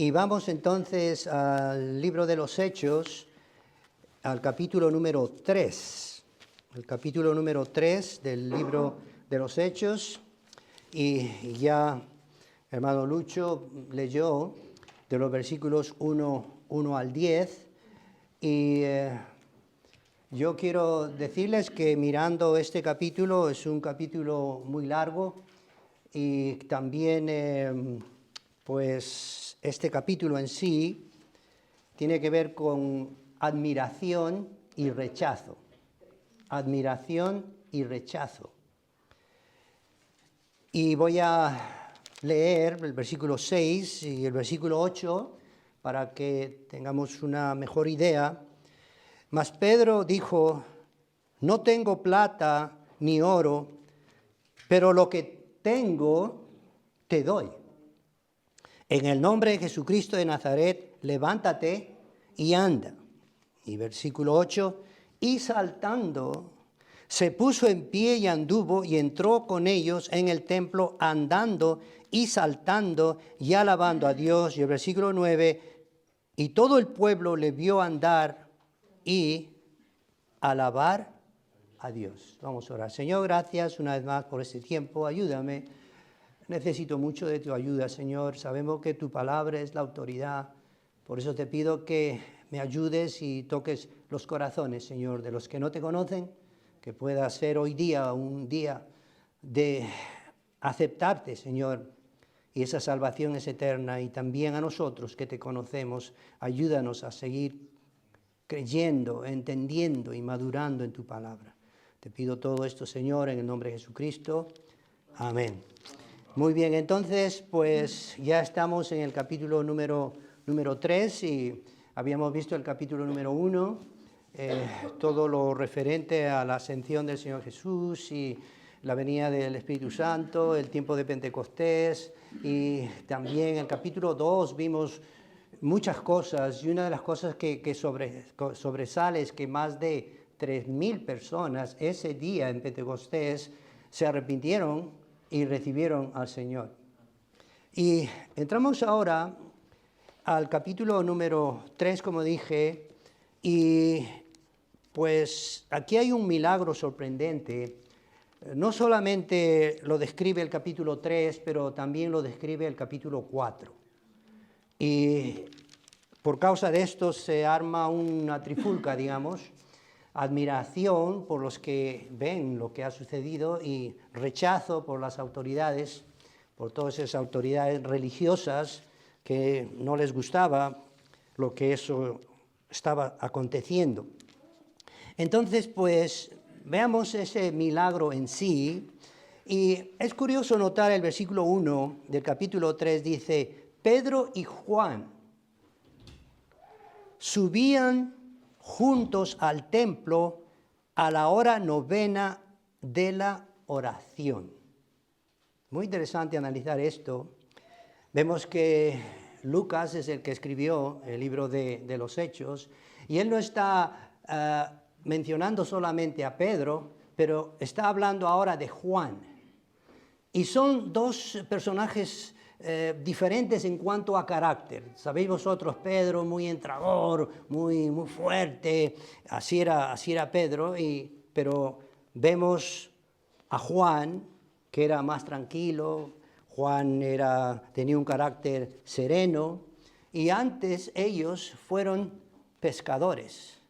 Y vamos entonces al libro de los Hechos, al capítulo número 3. El capítulo número 3 del libro de los Hechos. Y ya hermano Lucho leyó de los versículos 1 al 10. Y yo quiero decirles que mirando este capítulo, es un capítulo muy largo. Y también, pues, este capítulo en sí tiene que ver con admiración y rechazo. Admiración y rechazo. Y voy a leer el versículo 6 y el versículo 8 para que tengamos una mejor idea. Mas Pedro dijo: no tengo plata ni oro, pero lo que tengo te doy. En el nombre de Jesucristo de Nazaret, levántate y anda. Y versículo 8, y saltando, se puso en pie y anduvo y entró con ellos en el templo, andando y saltando y alabando a Dios. Y el versículo 9, y todo el pueblo le vio andar y alabar a Dios. Vamos a orar. Señor, gracias una vez más por este tiempo. Ayúdame. Necesito mucho de tu ayuda, Señor. Sabemos que tu palabra es la autoridad. Por eso te pido que me ayudes y toques los corazones, Señor, de los que no te conocen, que pueda ser hoy día un día de aceptarte, Señor, y esa salvación es eterna. Y también a nosotros que te conocemos, ayúdanos a seguir creyendo, entendiendo y madurando en tu palabra. Te pido todo esto, Señor, en el nombre de Jesucristo. Amén. Muy bien, entonces, pues ya estamos en el capítulo número 3 y habíamos visto el capítulo número 1, todo lo referente a la ascensión del Señor Jesús y la venida del Espíritu Santo, el tiempo de Pentecostés, y también en el capítulo 2 vimos muchas cosas, y una de las cosas que sobresale es que más de 3,000 personas ese día en Pentecostés se arrepintieron y recibieron al Señor. Y entramos ahora al capítulo número 3, como dije, y pues aquí hay un milagro sorprendente. No solamente lo describe el capítulo 3, pero también lo describe el capítulo 4. Y por causa de esto se arma una trifulca, digamos, admiración por los que ven lo que ha sucedido y rechazo por las autoridades, por todas esas autoridades religiosas que no les gustaba lo que eso estaba aconteciendo. Entonces, pues, veamos ese milagro en sí. Y es curioso notar el versículo 1 del capítulo 3, dice: Pedro y Juan subían juntos al templo a la hora 9 de la oración. Muy interesante analizar esto. Vemos que Lucas es el que escribió el libro de los Hechos, y él no está mencionando solamente a Pedro, pero está hablando ahora de Juan. Y son dos personajes diferentes en cuanto a carácter. Sabéis vosotros, Pedro muy entrador, muy fuerte, así era Pedro, pero vemos a Juan, que era más tranquilo. Juan tenía un carácter sereno, y antes ellos fueron pescadores,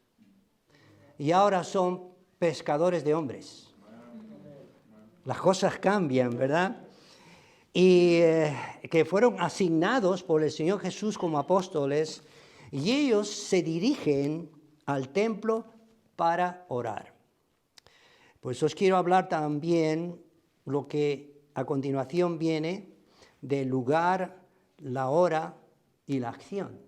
y ahora son pescadores de hombres. Las cosas cambian, ¿verdad? Y que fueron asignados por el Señor Jesús como apóstoles, y ellos se dirigen al templo para orar. Pues os quiero hablar también lo que a continuación viene del lugar, la hora y la acción.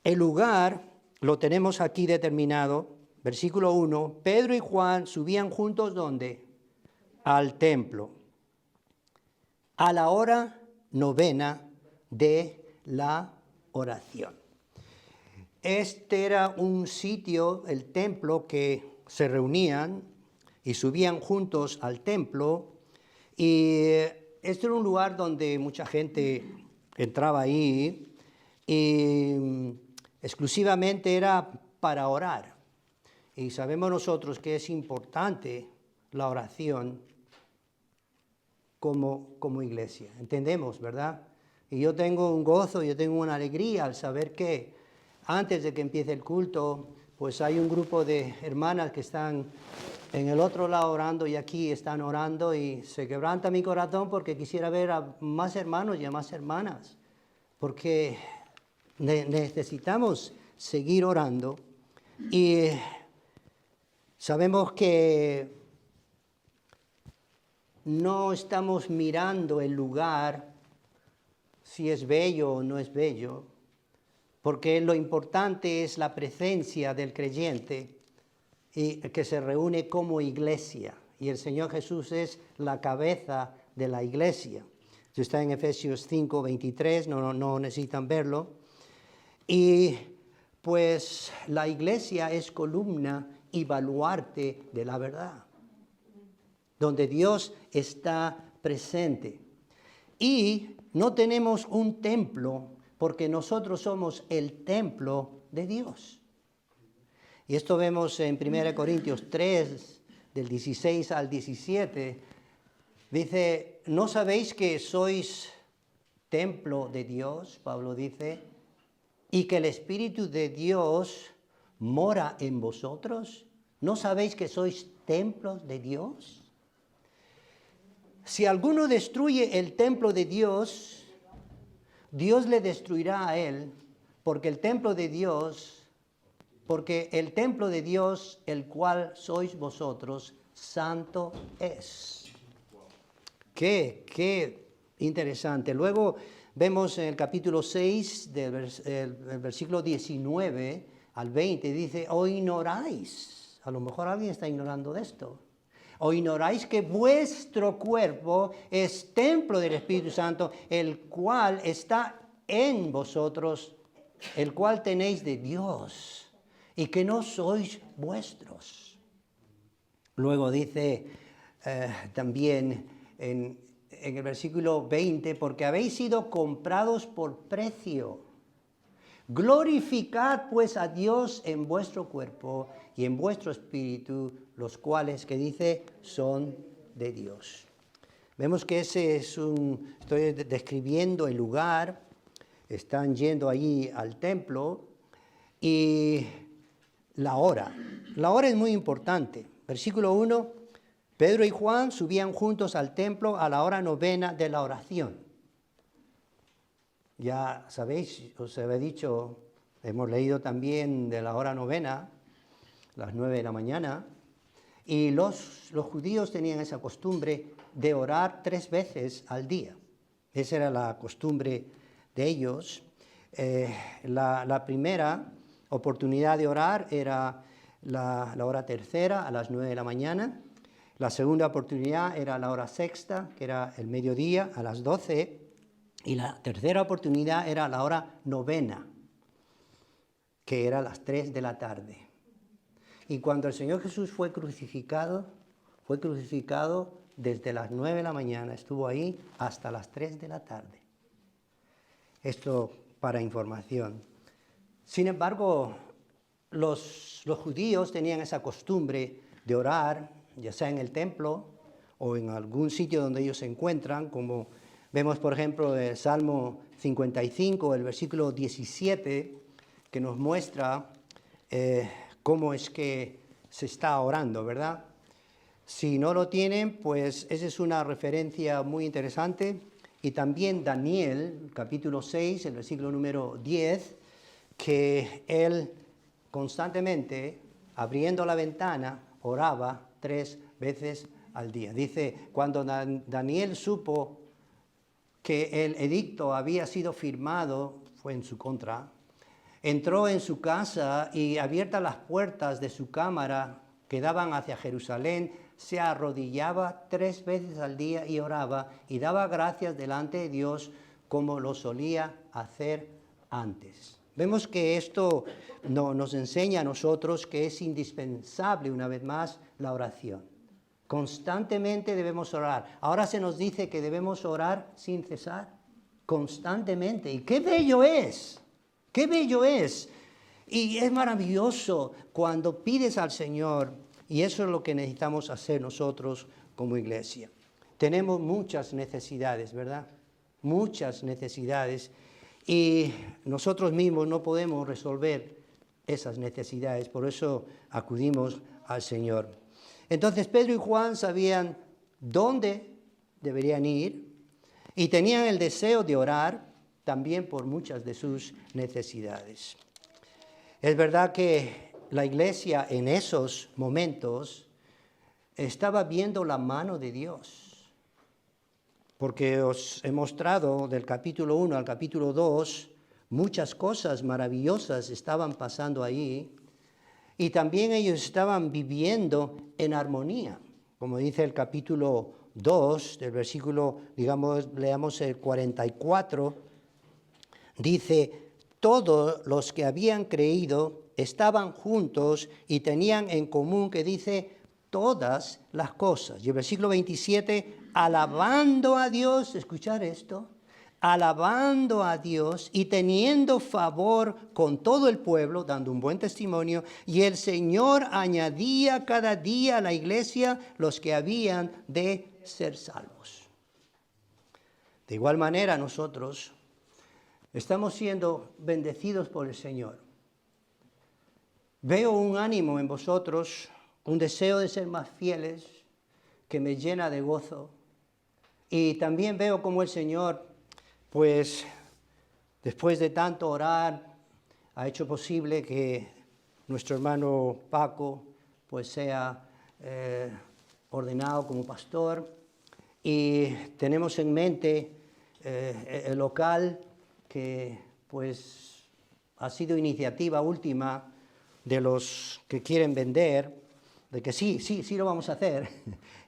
El lugar lo tenemos aquí determinado, versículo 1, Pedro y Juan subían juntos, ¿dónde? Al templo, a la hora 9 de la oración. Este era un sitio, el templo, que se reunían y subían juntos al templo, y este era un lugar donde mucha gente entraba ahí y exclusivamente era para orar. Y sabemos nosotros que es importante la oración como iglesia. Entendemos, ¿verdad? Y yo tengo un gozo, yo tengo una alegría al saber que antes de que empiece el culto, pues hay un grupo de hermanas que están en el otro lado orando y aquí están orando y se quebranta mi corazón porque quisiera ver a más hermanos y a más hermanas, porque necesitamos seguir orando y sabemos que no estamos mirando el lugar, si es bello o no es bello, porque lo importante es la presencia del creyente y que se reúne como iglesia. Y el Señor Jesús es la cabeza de la iglesia. Esto está en Efesios 5, 23, no necesitan verlo. Y pues la iglesia es columna y baluarte de la verdad, donde Dios está presente. Y no tenemos un templo porque nosotros somos el templo de Dios. Y esto vemos en 1 Corintios 3, del 16 al 17. Dice, ¿no sabéis que sois templo de Dios? Pablo dice, y que el Espíritu de Dios mora en vosotros. ¿No sabéis que sois templos de Dios? Si alguno destruye el templo de Dios, Dios le destruirá a él, porque el templo de Dios, el cual sois vosotros, santo es. Qué interesante. Luego vemos en el capítulo 6, el versículo 19 al 20, dice, o ignoráis, a lo mejor alguien está ignorando de esto, o ignoráis que vuestro cuerpo es templo del Espíritu Santo, el cual está en vosotros, el cual tenéis de Dios, y que no sois vuestros. Luego dice también en el versículo 20, porque habéis sido comprados por precio. Glorificad pues a Dios en vuestro cuerpo y en vuestro espíritu, los cuales, que dice, son de Dios. Vemos que estoy describiendo el lugar, están yendo allí al templo y la hora. La hora es muy importante. Versículo 1, Pedro y Juan subían juntos al templo a la hora 9 de la oración. Ya sabéis, os había dicho, hemos leído también de la hora 9, las 9 de la mañana, y los judíos tenían esa costumbre de orar 3 veces al día. Esa era la costumbre de ellos. La primera oportunidad de orar era la hora tercera a las 9 de la mañana. La segunda oportunidad era la hora sexta, que era el mediodía a las 12. Y la tercera oportunidad era la hora 9, que era a las 3 de la tarde. Y cuando el Señor Jesús fue crucificado desde las 9 de la mañana, estuvo ahí hasta las 3 de la tarde. Esto para información. Sin embargo, los judíos tenían esa costumbre de orar, ya sea en el templo o en algún sitio donde ellos se encuentran, como vemos, por ejemplo, el Salmo 55, el versículo 17, que nos muestra cómo es que se está orando, ¿verdad? Si no lo tienen, pues esa es una referencia muy interesante. Y también Daniel, capítulo 6, el versículo número 10, que él constantemente, abriendo la ventana, oraba 3 veces al día. Dice, cuando Daniel supo que el edicto había sido firmado, fue en su contra, entró en su casa y abiertas las puertas de su cámara que daban hacia Jerusalén, se arrodillaba 3 veces al día y oraba y daba gracias delante de Dios como lo solía hacer antes. Vemos que esto nos enseña a nosotros que es indispensable, una vez más, la oración. Constantemente debemos orar. Ahora se nos dice que debemos orar sin cesar. constantemente. Y qué bello es, qué bello es. Y es maravilloso cuando pides al Señor, y eso es lo que necesitamos hacer nosotros como iglesia. Tenemos muchas necesidades, ¿verdad? Muchas necesidades, y nosotros mismos no podemos resolver esas necesidades, por eso acudimos al Señor. Entonces Pedro y Juan sabían dónde deberían ir y tenían el deseo de orar también por muchas de sus necesidades. Es verdad que la iglesia en esos momentos estaba viendo la mano de Dios, porque os he mostrado del capítulo 1 al capítulo 2, muchas cosas maravillosas estaban pasando ahí, y también ellos estaban viviendo en armonía, como dice el capítulo 2, del versículo, digamos, leamos el 44, dice: todos los que habían creído estaban juntos y tenían en común, que dice, todas las cosas. Y el versículo 27, alabando a Dios, escuchar esto, alabando a Dios y teniendo favor con todo el pueblo, dando un buen testimonio, y el Señor añadía cada día a la iglesia los que habían de ser salvos. De igual manera nosotros estamos siendo bendecidos por el Señor. Veo un ánimo en vosotros, un deseo de ser más fieles, que me llena de gozo. Y también veo como el Señor, pues, después de tanto orar, ha hecho posible que nuestro hermano Paco, pues, sea ordenado como pastor. Y tenemos en mente el local que, pues, ha sido iniciativa última de los que quieren vender, de que sí lo vamos a hacer.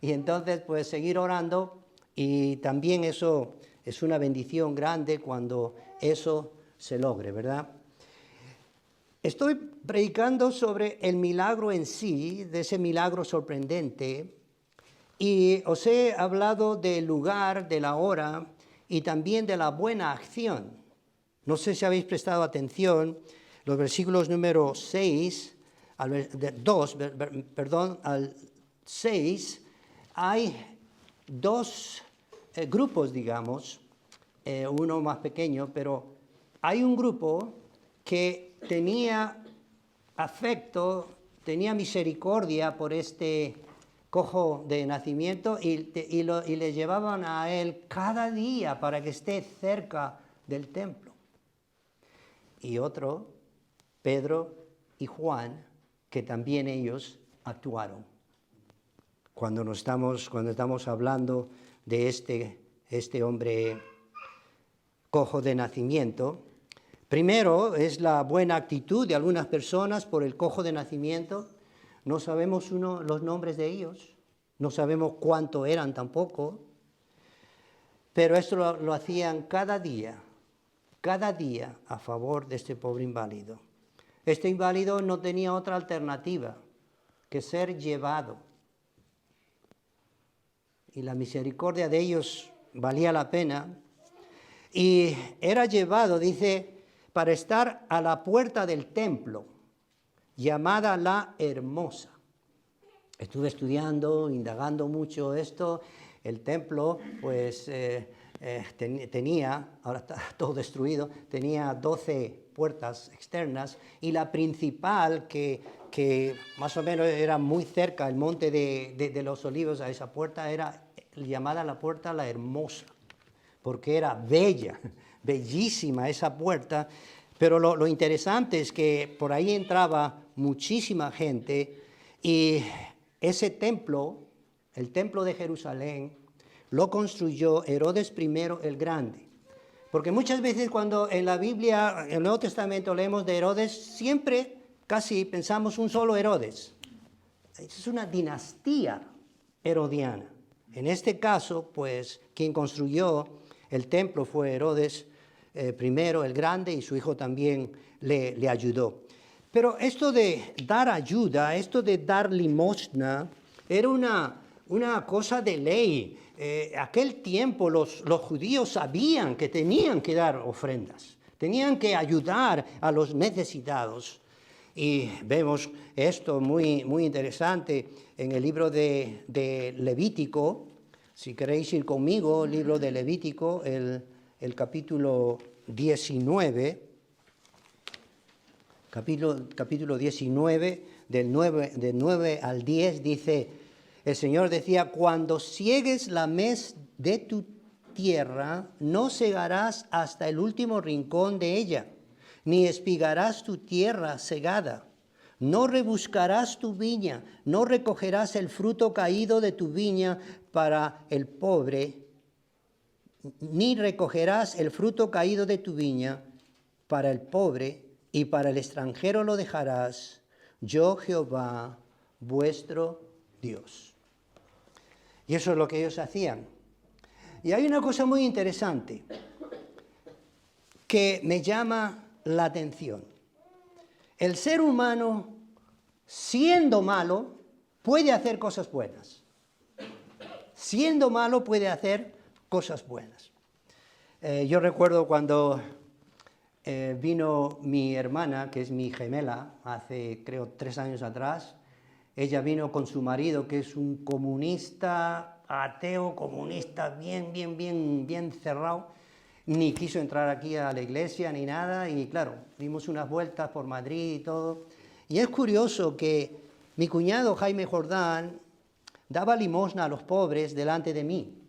Y entonces, pues, seguir orando, y también eso es una bendición grande cuando eso se logre, ¿verdad? Estoy predicando sobre el milagro en sí, de ese milagro sorprendente, y os he hablado del lugar, de la hora y también de la buena acción. No sé si habéis prestado atención, los versículos número 6, al 6, hay dos grupos, digamos, uno más pequeño, pero hay un grupo que tenía afecto, tenía misericordia por este cojo de nacimiento y le llevaban a él cada día para que esté cerca del templo. Y otro, Pedro y Juan, que también ellos actuaron. Cuando estamos hablando de este hombre cojo de nacimiento, primero es la buena actitud de algunas personas por el cojo de nacimiento. No sabemos los nombres de ellos, no sabemos cuánto eran tampoco, pero esto lo hacían cada día a favor de este pobre inválido. Este inválido no tenía otra alternativa que ser llevado. Y la misericordia de ellos valía la pena. Y era llevado, dice, para estar a la puerta del templo, llamada la Hermosa. Estuve estudiando, indagando mucho esto. El templo, pues, tenía, ahora está todo destruido, tenía 12 puertas externas, y la principal, que más o menos era muy cerca, el monte de los Olivos, a esa puerta, era llamada la puerta la Hermosa, porque era bella, bellísima esa puerta. Pero lo interesante es que por ahí entraba muchísima gente, y ese templo, el templo de Jerusalén, lo construyó Herodes I el Grande. Porque muchas veces cuando en la Biblia, en el Nuevo Testamento, leemos de Herodes, siempre casi pensamos un solo Herodes. Es una dinastía herodiana. En este caso, pues, quien construyó el templo fue Herodes I el Grande, y su hijo también le ayudó. Pero esto de dar ayuda, esto de dar limosna, era una cosa de ley. Aquel tiempo los judíos sabían que tenían que dar ofrendas, tenían que ayudar a los necesitados. Y vemos esto muy, muy interesante en el libro de Levítico. Si queréis ir conmigo, libro de Levítico, el capítulo 19, capítulo 19, del 9 al 10, dice, el Señor decía, cuando ciegues la mies de tu tierra, no segarás hasta el último rincón de ella, ni espigarás tu tierra segada. No rebuscarás tu viña, no recogerás el fruto caído de tu viña para el pobre, ni recogerás el fruto caído de tu viña para el pobre, y para el extranjero lo dejarás, yo Jehová, vuestro Dios. Y eso es lo que ellos hacían. Y hay una cosa muy interesante que me llama la atención. El ser humano, siendo malo, puede hacer cosas buenas. Siendo malo puede hacer cosas buenas. Yo recuerdo cuando vino mi hermana, que es mi gemela, hace creo 3 años atrás. Ella vino con su marido, que es un comunista, ateo, comunista, bien cerrado. Ni quiso entrar aquí a la iglesia ni nada. Y claro, dimos unas vueltas por Madrid y todo. Y es curioso que mi cuñado Jaime Jordán daba limosna a los pobres delante de mí,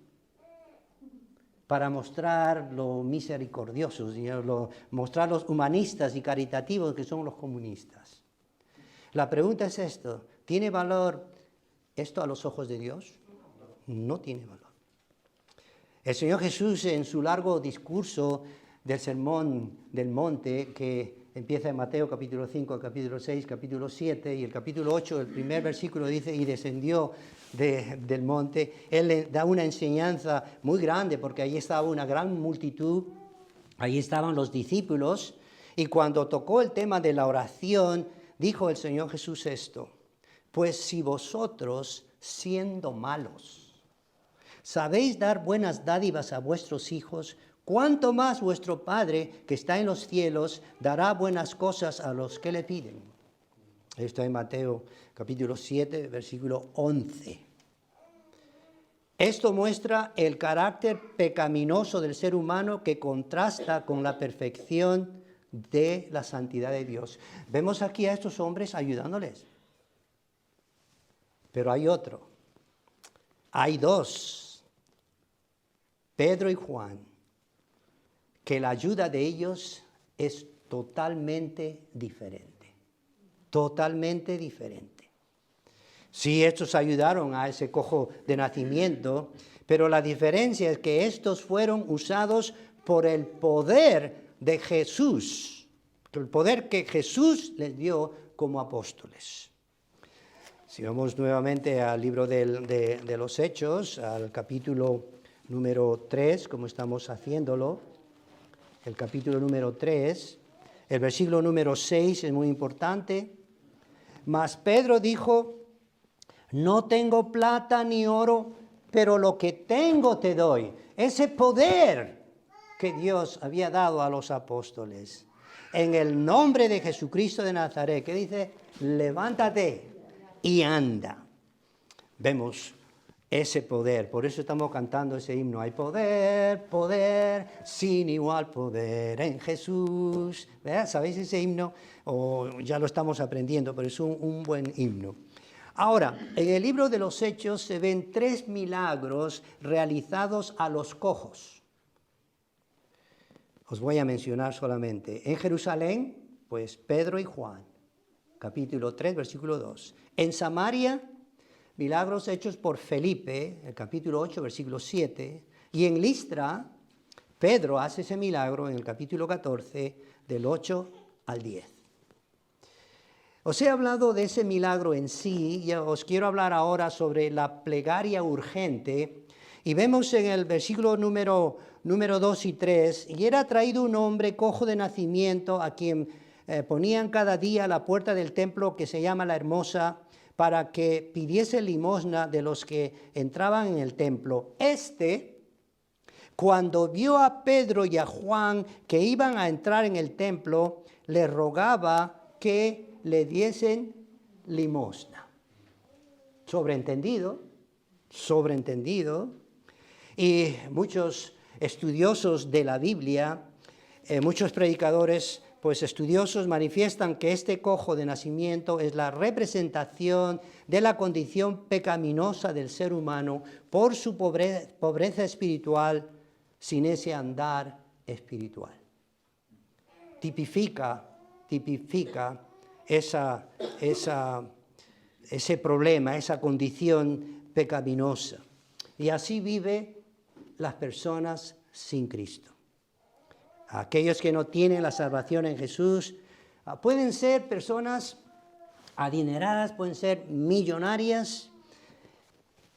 para mostrar lo misericordiosos, mostrar los humanistas y caritativos que son los comunistas. La pregunta es esto, ¿tiene valor esto a los ojos de Dios? No tiene valor. El Señor Jesús, en su largo discurso del Sermón del Monte, que empieza en Mateo capítulo 5, capítulo 6, capítulo 7, y el capítulo 8, el primer versículo dice, y descendió del monte, Él le da una enseñanza muy grande, porque allí estaba una gran multitud, allí estaban los discípulos, y cuando tocó el tema de la oración, dijo el Señor Jesús esto, pues si vosotros, siendo malos, sabéis dar buenas dádivas a vuestros hijos, ¿cuánto más vuestro Padre, que está en los cielos, dará buenas cosas a los que le piden? Esto en Mateo capítulo 7, versículo 11. Esto muestra el carácter pecaminoso del ser humano que contrasta con la perfección de la santidad de Dios. Vemos aquí a estos hombres ayudándoles. Pero hay otro. Hay dos, Pedro y Juan, que la ayuda de ellos es totalmente diferente. Totalmente diferente. Sí, estos ayudaron a ese cojo de nacimiento, pero la diferencia es que estos fueron usados por el poder de Jesús, el poder que Jesús les dio como apóstoles. Si vamos nuevamente al libro de los Hechos, al capítulo número 3, como estamos haciéndolo, el capítulo número 3, el versículo número 6 es muy importante. Mas Pedro dijo, no tengo plata ni oro, pero lo que tengo te doy. Ese poder que Dios había dado a los apóstoles. En el nombre de Jesucristo de Nazaret, que dice, levántate y anda. Vemos ese poder, por eso estamos cantando ese himno. Hay poder, poder, sin igual poder en Jesús. ¿Verdad? ¿Sabéis ese himno? O ya lo estamos aprendiendo, pero es un buen himno. Ahora, en el libro de los Hechos se ven 3 milagros realizados a los cojos. Os voy a mencionar solamente. En Jerusalén, pues Pedro y Juan, capítulo 3, versículo 2. En Samaria, milagros hechos por Felipe, el capítulo 8, versículo 7. Y en Listra, Pedro hace ese milagro en el capítulo 14, del 8 al 10. Os he hablado de ese milagro en sí, y os quiero hablar ahora sobre la plegaria urgente. Y vemos en el versículo número 2 y 3, y era traído un hombre cojo de nacimiento, a quien ponían cada día a la puerta del templo que se llama La Hermosa, para que pidiese limosna de los que entraban en el templo. Cuando vio a Pedro y a Juan que iban a entrar en el templo, le rogaba que le diesen limosna. Sobreentendido. Y muchos estudiosos de la Biblia, muchos predicadores, pues estudiosos, manifiestan que este cojo de nacimiento es la representación de la condición pecaminosa del ser humano por su pobreza espiritual sin ese andar espiritual. Tipifica ese problema, esa condición pecaminosa. Y así viven las personas sin Cristo. Aquellos que no tienen la salvación en Jesús pueden ser personas adineradas, pueden ser millonarias,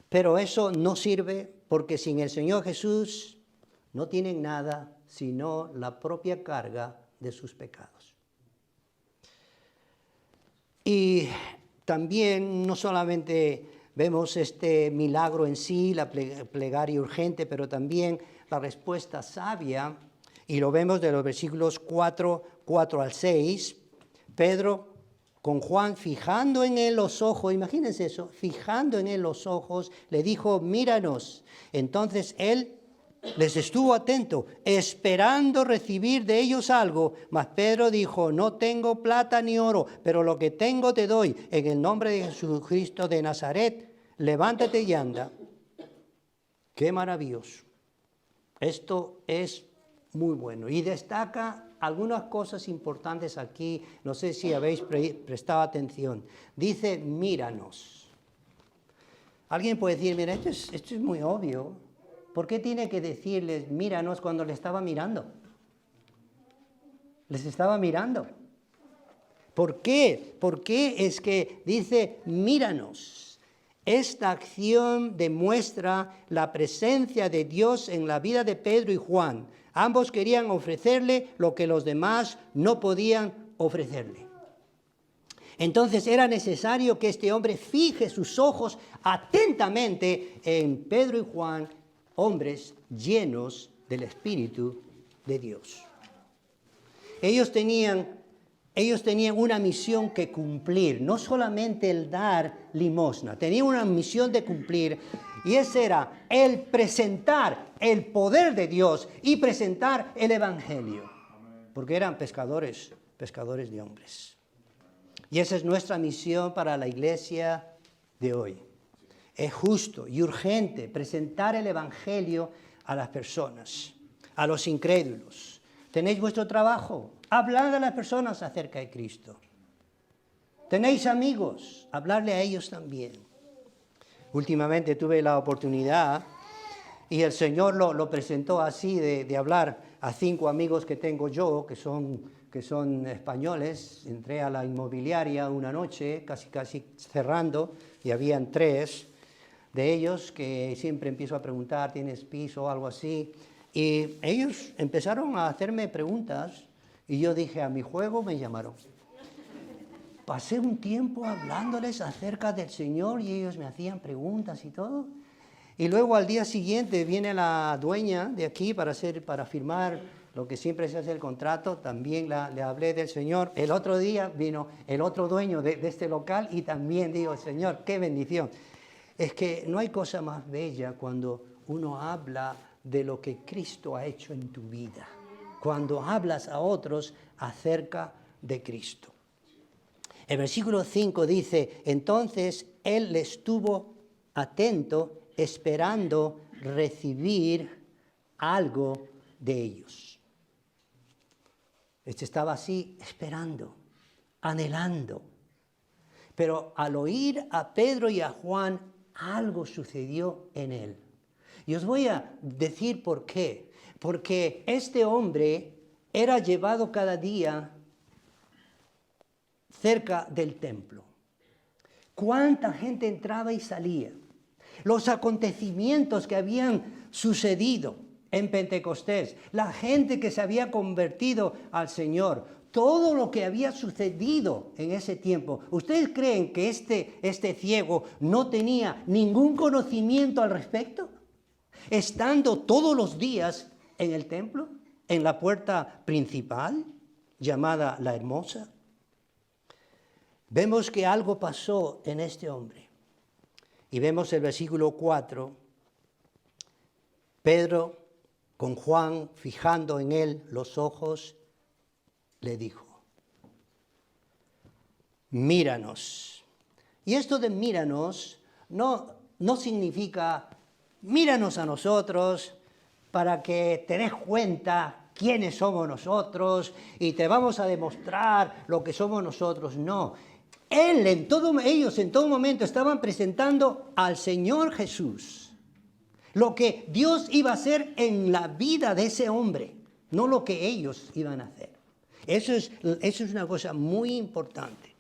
pero eso no sirve porque sin el Señor Jesús no tienen nada sino la propia carga de sus pecados. Y también no solamente vemos este milagro en sí, la plegaria urgente, pero también la respuesta sabia, y lo vemos de los versículos 4 al 6. Pedro con Juan fijando en él los ojos, imagínense eso, fijando en él los ojos, le dijo, míranos. Entonces él les estuvo atento, esperando recibir de ellos algo, mas Pedro dijo, no tengo plata ni oro, pero lo que tengo te doy, en el nombre de Jesucristo de Nazaret, levántate y anda. Qué maravilloso. Esto es muy bueno y destaca algunas cosas importantes aquí, no sé si habéis prestado atención. Dice, míranos. Alguien puede decir, mira, esto es muy obvio. ¿Por qué tiene que decirles, míranos, cuando le estaba mirando? Les estaba mirando. ¿Por qué? ¿Por qué es que dice, míranos? Esta acción demuestra la presencia de Dios en la vida de Pedro y Juan. Ambos querían ofrecerle lo que los demás no podían ofrecerle. Entonces era necesario que este hombre fije sus ojos atentamente en Pedro y Juan, hombres llenos del Espíritu de Dios. Ellos tenían una misión que cumplir, no solamente el dar limosna, tenían una misión de cumplir, y ese era el presentar el poder de Dios y presentar el Evangelio, porque eran pescadores de hombres. Y esa es nuestra misión para la iglesia de hoy. Es justo y urgente presentar el Evangelio a las personas, a los incrédulos. ¿Tenéis vuestro trabajo? Hablad a las personas acerca de Cristo. ¿Tenéis amigos? Hablarle a ellos también. Últimamente tuve la oportunidad y el Señor lo presentó así, de hablar a 5 amigos que tengo yo, que son españoles. Entré a la inmobiliaria una noche, casi cerrando, y habían 3 de ellos que siempre empiezo a preguntar, ¿tienes piso o algo así? Y ellos empezaron a hacerme preguntas y yo dije, a mi juego me llamaron. Pasé un tiempo hablándoles acerca del Señor y ellos me hacían preguntas y todo. Y luego al día siguiente viene la dueña de aquí para firmar lo que siempre se hace el contrato. También le hablé del Señor. El otro día vino el otro dueño de este local y también digo, Señor, qué bendición. Es que no hay cosa más bella cuando uno habla de lo que Cristo ha hecho en tu vida. Cuando hablas a otros acerca de Cristo. El versículo 5 dice, entonces él le estuvo atento, esperando recibir algo de ellos. Estaba así, esperando, anhelando. Pero al oír a Pedro y a Juan, algo sucedió en él. Y os voy a decir por qué. Porque este hombre era llevado cada día cerca del templo. ¿Cuánta gente entraba y salía? Los acontecimientos que habían sucedido en Pentecostés, la gente que se había convertido al Señor, todo lo que había sucedido en ese tiempo. ¿Ustedes creen que este ciego no tenía ningún conocimiento al respecto? Estando todos los días en el templo, en la puerta principal, llamada la Hermosa, vemos que algo pasó en este hombre. Y vemos el versículo 4, Pedro, con Juan fijando en él los ojos, le dijo, míranos. Y esto de míranos no significa míranos a nosotros para que te des cuenta quiénes somos nosotros y te vamos a demostrar lo que somos nosotros. No, ellos en todo momento estaban presentando al Señor Jesús. Lo que Dios iba a hacer en la vida de ese hombre, no lo que ellos iban a hacer. Eso es una cosa muy importante,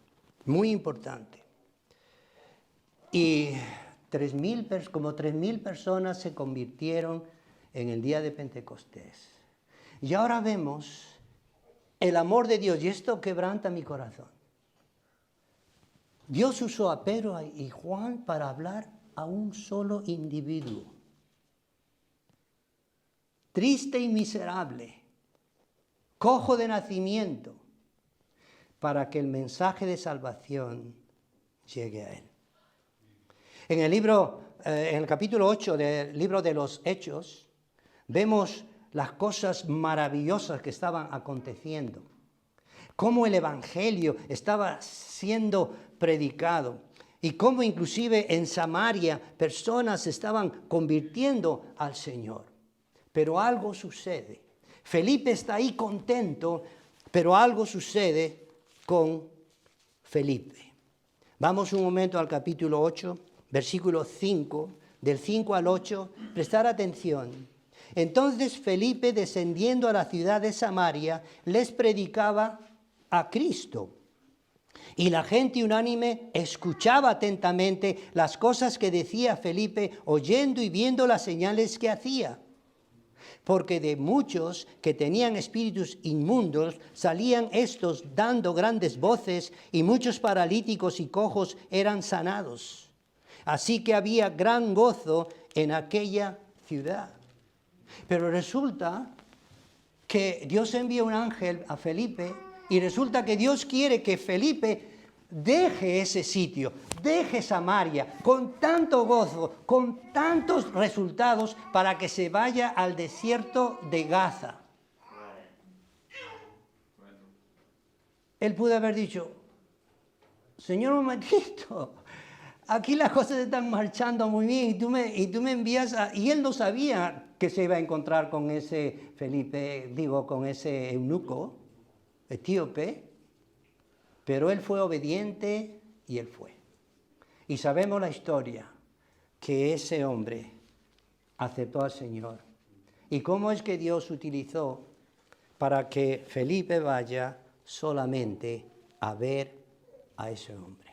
muy importante. Y como 3,000 personas se convirtieron en el día de Pentecostés. Y ahora vemos el amor de Dios, y esto quebranta mi corazón. Dios usó a Pedro y Juan para hablar a un solo individuo, triste y miserable, cojo de nacimiento, para que el mensaje de salvación llegue a él. En el capítulo 8 del libro de los Hechos, vemos las cosas maravillosas que estaban aconteciendo, cómo el evangelio estaba siendo predicado y cómo inclusive en Samaria personas se estaban convirtiendo al Señor. Pero algo sucede. Felipe está ahí contento, pero algo sucede con Felipe. Vamos un momento al capítulo 8, versículo 5, del 5 al 8, prestar atención. Entonces Felipe, descendiendo a la ciudad de Samaria, les predicaba a Cristo. Y la gente unánime escuchaba atentamente las cosas que decía Felipe, oyendo y viendo las señales que hacía. Porque de muchos que tenían espíritus inmundos salían estos dando grandes voces, y muchos paralíticos y cojos eran sanados. Así que había gran gozo en aquella ciudad. Pero resulta que Dios envía un ángel a Felipe, y resulta que Dios quiere que Felipe deje ese sitio, deje Samaria con tanto gozo, con tantos resultados, para que se vaya al desierto de Gaza. Él pudo haber dicho, Señor, un momentito, aquí las cosas están marchando muy bien y tú me envías a... Y él no sabía que se iba a encontrar con ese con ese eunuco etíope, pero él fue obediente y él fue. Y sabemos la historia, que ese hombre aceptó al Señor. ¿Y cómo es que Dios utilizó para que Felipe vaya solamente a ver a ese hombre?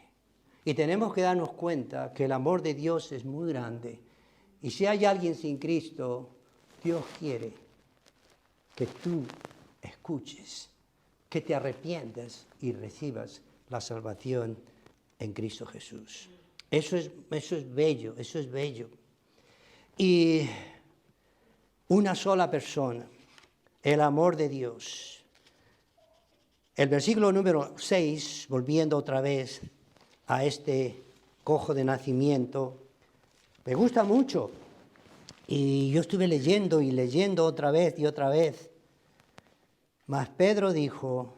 Y tenemos que darnos cuenta que el amor de Dios es muy grande. Y si hay alguien sin Cristo, Dios quiere que tú escuches, que te arrepientas y recibas la salvación en Cristo Jesús. Eso es bello, eso es bello. Y una sola persona, el amor de Dios. El versículo número 6, volviendo otra vez a este cojo de nacimiento, me gusta mucho. Y yo estuve leyendo y leyendo otra vez y otra vez. Mas Pedro dijo,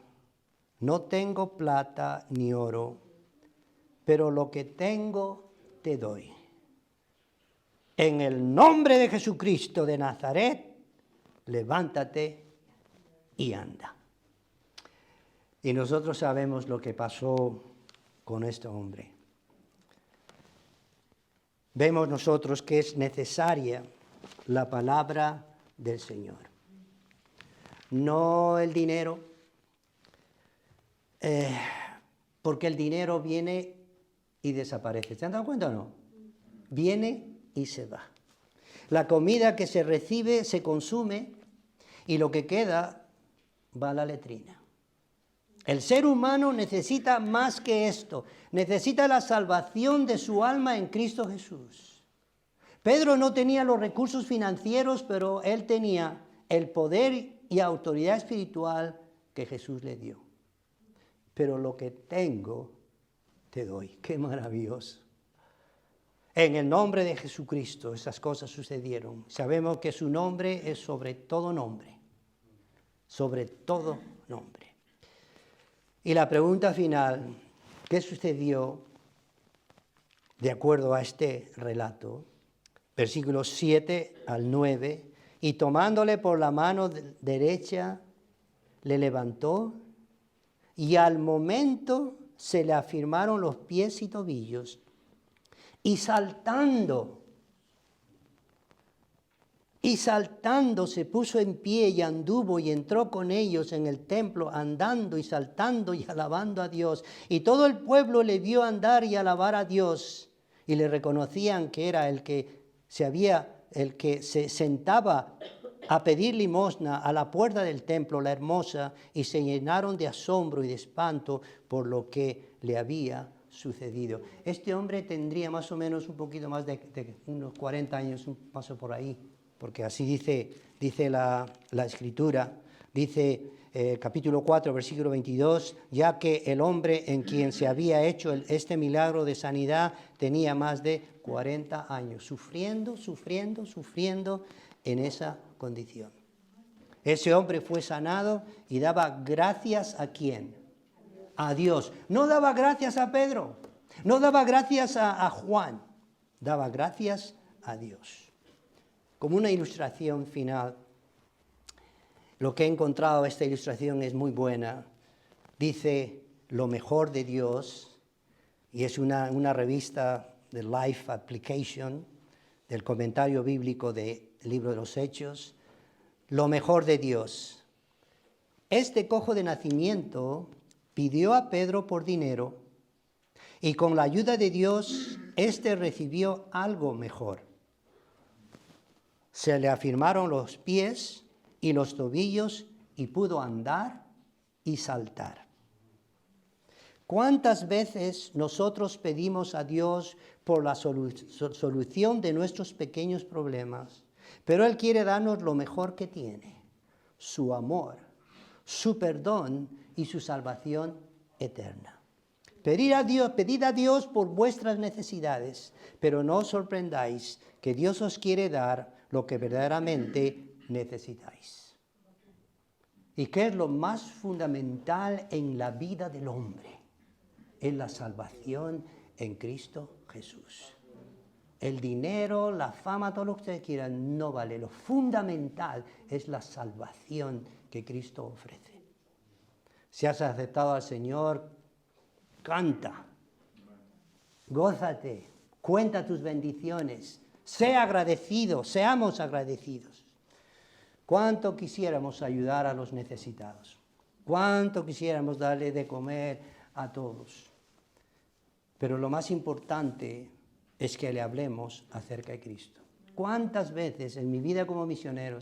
no tengo plata ni oro, pero lo que tengo te doy. En el nombre de Jesucristo de Nazaret, levántate y anda. Y nosotros sabemos lo que pasó con este hombre. Vemos nosotros que es necesaria la palabra del Señor. No el dinero, porque el dinero viene y desaparece. ¿Se han dado cuenta o no? Viene y se va. La comida que se recibe se consume y lo que queda va a la letrina. El ser humano necesita más que esto. Necesita la salvación de su alma en Cristo Jesús. Pedro no tenía los recursos financieros, pero él tenía el poder y autoridad espiritual que Jesús le dio. Pero lo que tengo, te doy. ¡Qué maravilloso! En el nombre de Jesucristo esas cosas sucedieron. Sabemos que su nombre es sobre todo nombre. Sobre todo nombre. Y la pregunta final, ¿qué sucedió de acuerdo a este relato? Versículos 7 al 9. Y tomándole por la mano derecha, le levantó y al momento se le afirmaron los pies y tobillos. Y saltando se puso en pie y anduvo y entró con ellos en el templo, andando y saltando y alabando a Dios. Y todo el pueblo le vio andar y alabar a Dios. Y le reconocían que era el que se sentaba a pedir limosna a la puerta del templo, la hermosa, y se llenaron de asombro y de espanto por lo que le había sucedido. Este hombre tendría más o menos un poquito más de unos 40 años, un paso por ahí, porque así dice la Escritura. Dice capítulo 4, versículo 22, ya que el hombre en quien se había hecho este milagro de sanidad tenía más de 40 años, sufriendo en esa condición. Ese hombre fue sanado y daba gracias ¿a quién? A Dios. No daba gracias a Pedro, no daba gracias a Juan, daba gracias a Dios. Como una ilustración final, lo que he encontrado, esta ilustración es muy buena. Dice lo mejor de Dios, y es una revista de Life Application, del comentario bíblico del libro de los Hechos. Lo mejor de Dios. Este cojo de nacimiento pidió a Pedro por dinero y con la ayuda de Dios, éste recibió algo mejor. Se le afirmaron los pies y los tobillos y pudo andar y saltar. ¿Cuántas veces nosotros pedimos a Dios por la solución de nuestros pequeños problemas? Pero Él quiere darnos lo mejor que tiene, su amor, su perdón y su salvación eterna. Pedid a Dios por vuestras necesidades, pero no os sorprendáis que Dios os quiere dar lo que verdaderamente necesitáis. ¿Y qué es lo más fundamental en la vida del hombre? Es la salvación en Cristo Jesús. El dinero, la fama, todo lo que ustedes quieran, no vale. Lo fundamental es la salvación que Cristo ofrece. Si has aceptado al Señor, canta, gózate, cuenta tus bendiciones, sé agradecido, seamos agradecidos. ¿Cuánto quisiéramos ayudar a los necesitados? ¿Cuánto quisiéramos darle de comer a todos? Pero lo más importante es que le hablemos acerca de Cristo. ¿Cuántas veces en mi vida como misionero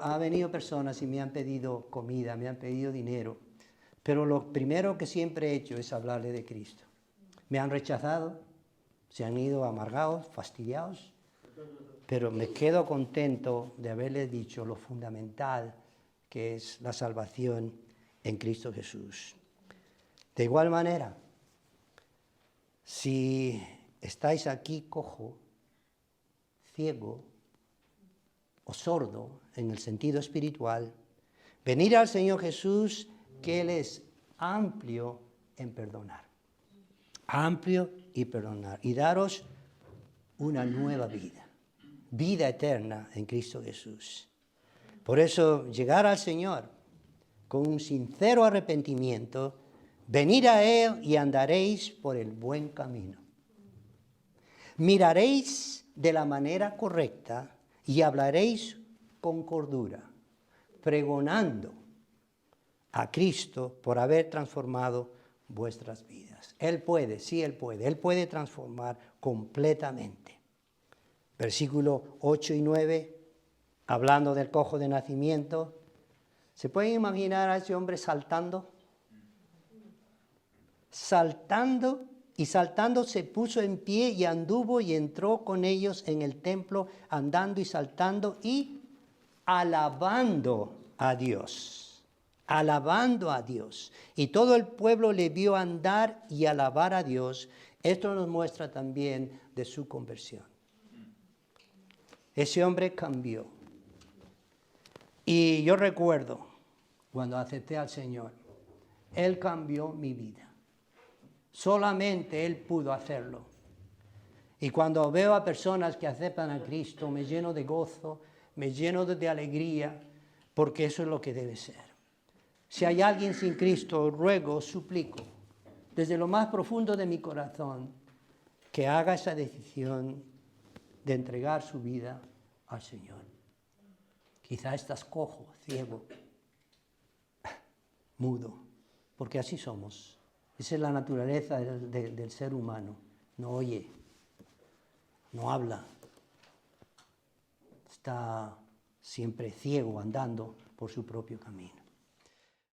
ha venido personas y me han pedido comida, me han pedido dinero? Pero lo primero que siempre he hecho es hablarle de Cristo. Me han rechazado, se han ido amargados, fastidiados, pero me quedo contento de haberles dicho lo fundamental que es la salvación en Cristo Jesús. De igual manera, si estáis aquí cojo, ciego o sordo en el sentido espiritual, venid al Señor Jesús, que Él es amplio en perdonar. Amplio y perdonar. Y daros una nueva vida. Vida eterna en Cristo Jesús. Por eso, llegar al Señor con un sincero arrepentimiento, venid a Él y andaréis por el buen camino. Miraréis de la manera correcta y hablaréis con cordura, pregonando a Cristo por haber transformado vuestras vidas. Él puede, sí, Él puede transformar completamente. Versículo 8 y 9, hablando del cojo de nacimiento. ¿Se pueden imaginar a ese hombre saltando? Saltando y saltando se puso en pie y anduvo y entró con ellos en el templo, andando y saltando y alabando a Dios. Alabando a Dios. Y todo el pueblo le vio andar y alabar a Dios. Esto nos muestra también de su conversión. Ese hombre cambió. Y yo recuerdo cuando acepté al Señor, Él cambió mi vida. Solamente Él pudo hacerlo. Y cuando veo a personas que aceptan a Cristo, me lleno de gozo, me lleno de alegría, porque eso es lo que debe ser. Si hay alguien sin Cristo, ruego, suplico, desde lo más profundo de mi corazón, que haga esa decisión de entregar su vida al Señor. Quizá estás cojo, ciego, mudo, porque así somos. Esa es la naturaleza del ser humano. No oye, no habla, está siempre ciego andando por su propio camino.